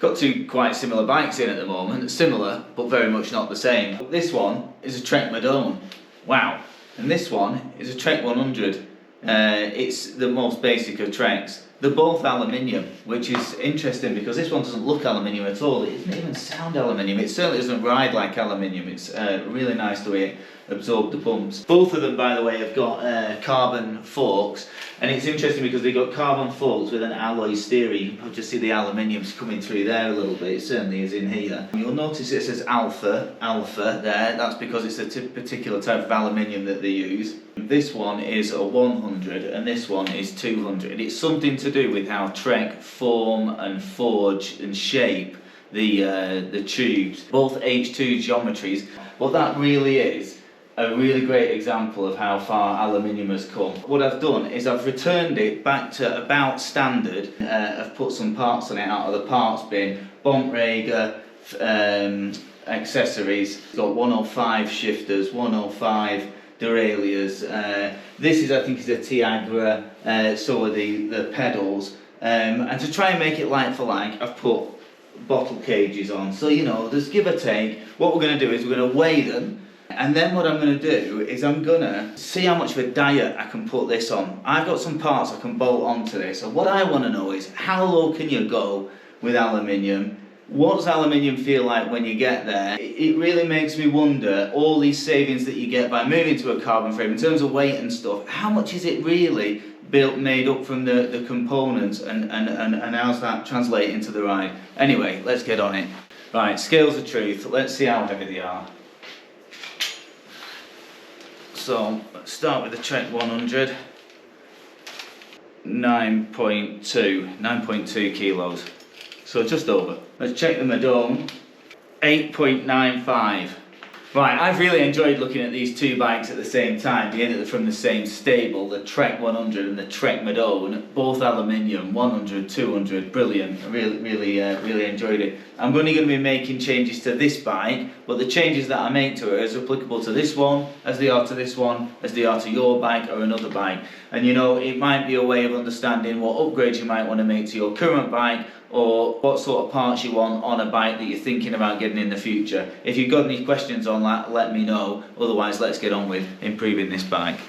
Got two quite similar bikes in at the moment, similar but very much not the same. This one is a Trek Madone, wow, and this one is a Trek 100. It's the most basic of Treks. They're both aluminium, which is interesting because this one doesn't look aluminium at all. It doesn't even sound aluminium. It certainly doesn't ride like aluminium. It's really nice the way it absorbed the bumps. Both of them, by the way, have got carbon forks, and it's interesting because they've got carbon forks with an alloy steer. You can just see the aluminium's coming through there a little bit. It certainly is in here. You'll notice it says alpha there. That's because it's a particular type of aluminium that they use. This one is a 100 and this one is 200. It's something to do with how Trek form and forge and shape the tubes, both H2 geometries. But that really is a really great example of how far aluminium has come. What I've done is I've returned it back to about standard. I've put some parts on it out of the parts bin, Bontrager, accessories. It's got 105 shifters, 105 derailleurs. This is, I think, is a Tiagra, so are the pedals. And to try and make it like for like, I've put bottle cages on. So, you know, there's give or take. What we're going to do is we're going to weigh them. And then what I'm going to do is I'm going to see how much of a diet I can put this on. I've got some parts I can bolt onto this. So what I want to know is how low can you go with aluminium? What does aluminium feel like when you get there? It really makes me wonder, all these savings that you get by moving to a carbon frame in terms of weight and stuff, how much is it really made up from the components, and how's that translate into the ride? Anyway, let's get on it. Right, scales of truth. Let's see how heavy they are. So, let's start with the Trek 100. 9.2 kilos. So just over. Let's check the Madone. 8.95. Right, I've really enjoyed looking at these two bikes at the same time, being from the same stable, the Trek 100 and the Trek Madone, both aluminium, 100, 200, brilliant. I really enjoyed it. I'm only going to be making changes to this bike, but the changes that I make to it is applicable to this one, as they are to this one, as they are to your bike or another bike. And you know, it might be a way of understanding what upgrades you might want to make to your current bike, or what sort of parts you want on a bike that you're thinking about getting in the future. If you've got any questions on that, let me know. Otherwise, let's get on with improving this bike.